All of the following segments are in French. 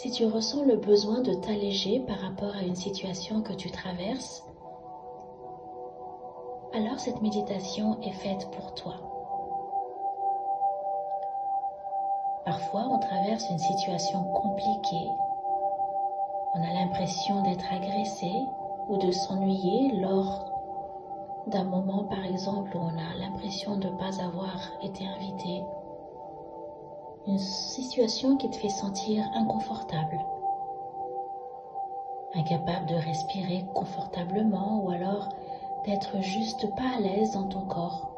Si tu ressens le besoin de t'alléger par rapport à une situation que tu traverses, alors cette méditation est faite pour toi. Parfois, on traverse une situation compliquée. On a l'impression d'être agressé ou de s'ennuyer lors d'un moment, par exemple, où on a l'impression de ne pas avoir été invité. Une situation qui te fait sentir inconfortable, incapable de respirer confortablement ou alors d'être juste pas à l'aise dans ton corps.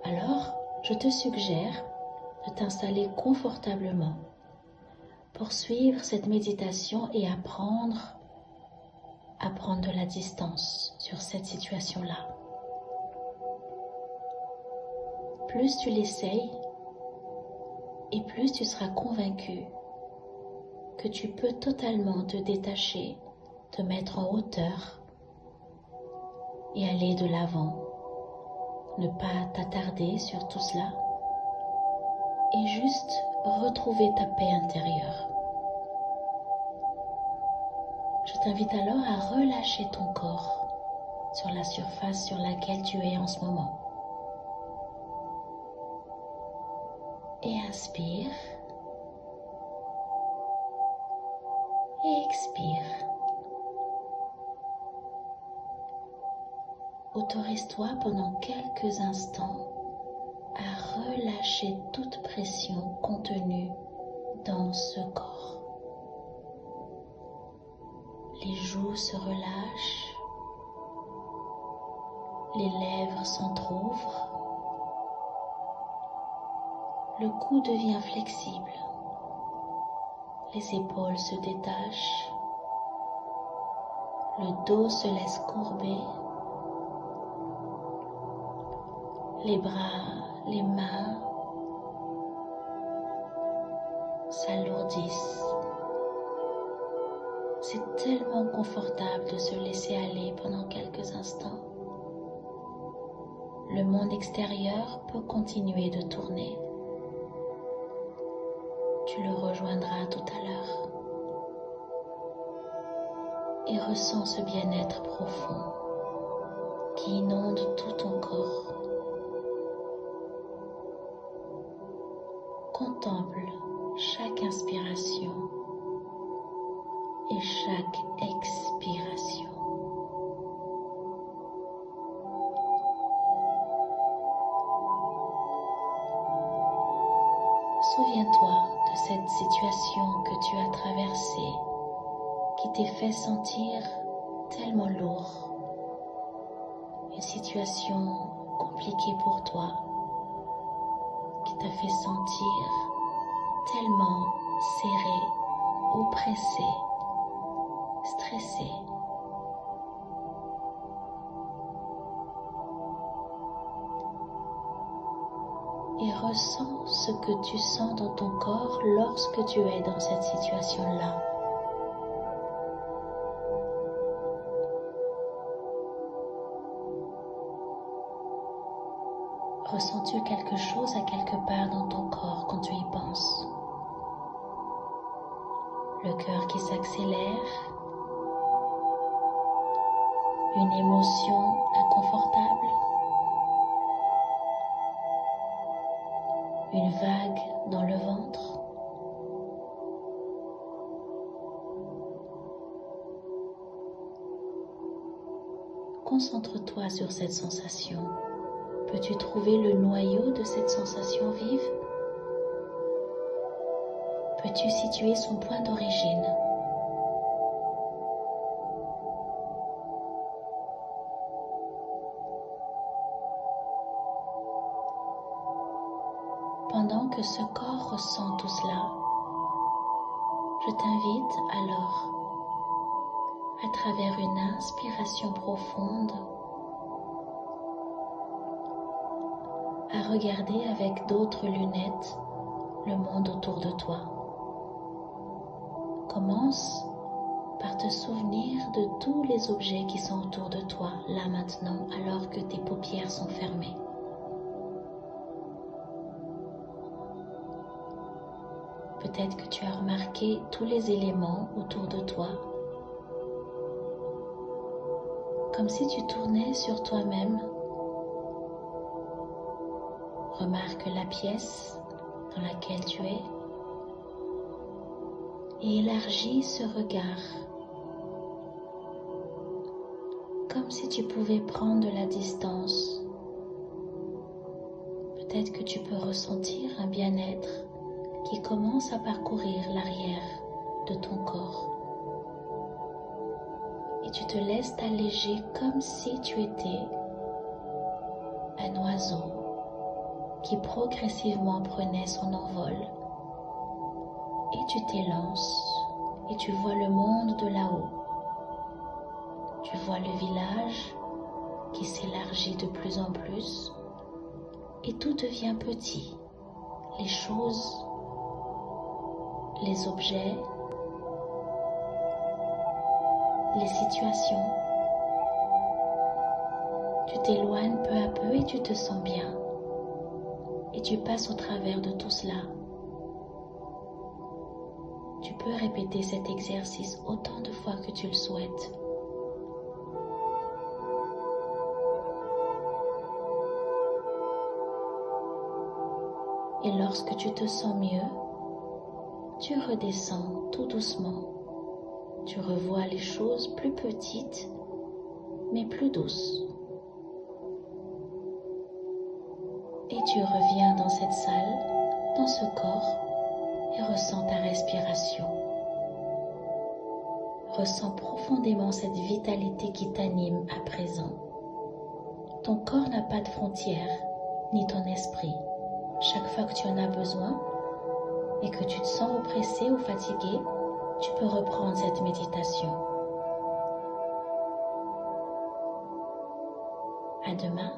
Alors, je te suggère de t'installer confortablement pour suivre cette méditation et apprendre à prendre de la distance sur cette situation-là. Plus tu l'essayes et plus tu seras convaincu que tu peux totalement te détacher, te mettre en hauteur et aller de l'avant. Ne pas t'attarder sur tout cela et juste retrouver ta paix intérieure. Je t'invite alors à relâcher ton corps sur la surface sur laquelle tu es en ce moment. Et inspire et expire. Autorise-toi pendant quelques instants à relâcher toute pression contenue dans ce corps. Les joues se relâchent, les lèvres s'entr'ouvrent, le cou devient flexible, les épaules se détachent, le dos se laisse courber, les bras, les mains s'alourdissent. C'est tellement confortable de se laisser aller pendant quelques instants. Le monde extérieur peut continuer de tourner. Tu le rejoindras tout à l'heure et ressens ce bien-être profond qui inonde tout ton corps. Contemple chaque inspiration et chaque expiration. Souviens-toi de cette situation que tu as traversée qui t'est fait sentir tellement lourd. Une situation compliquée pour toi qui t'a fait sentir tellement serré, oppressé, stressé. Et ressens ce que tu sens dans ton corps lorsque tu es dans cette situation-là. Ressens-tu quelque chose à quelque part dans ton corps quand tu y penses? Le cœur qui s'accélère, une émotion inconfortable, une vague dans le ventre. Concentre-toi sur cette sensation. Peux-tu trouver le noyau de cette sensation vive? Peux-tu situer son point d'origine? Pendant que ce corps ressent tout cela, je t'invite alors, à travers une inspiration profonde, à regarder avec d'autres lunettes le monde autour de toi. Commence par te souvenir de tous les objets qui sont autour de toi, là maintenant, alors que tes paupières sont fermées. Peut-être que tu as remarqué tous les éléments autour de toi, comme si tu tournais sur toi-même. Remarque la pièce dans laquelle tu es et élargis ce regard, comme si tu pouvais prendre de la distance. Peut-être que tu peux ressentir un bien-être qui commence à parcourir l'arrière de ton corps. Et tu te laisses t'alléger comme si tu étais un oiseau qui progressivement prenait son envol. Et tu t'élances et tu vois le monde de là-haut. Tu vois le village qui s'élargit de plus en plus et tout devient petit. Les choses, les objets, les situations. Tu t'éloignes peu à peu et tu te sens bien. Et tu passes au travers de tout cela. Tu peux répéter cet exercice autant de fois que tu le souhaites. Et lorsque tu te sens mieux, tu redescends tout doucement. Tu revois les choses plus petites, mais plus douces. Et tu reviens dans cette salle, dans ce corps, et ressens ta respiration. Ressens profondément cette vitalité qui t'anime à présent. Ton corps n'a pas de frontières, ni ton esprit. Chaque fois que tu en as besoin et que tu te sens oppressé ou fatigué, tu peux reprendre cette méditation. À demain.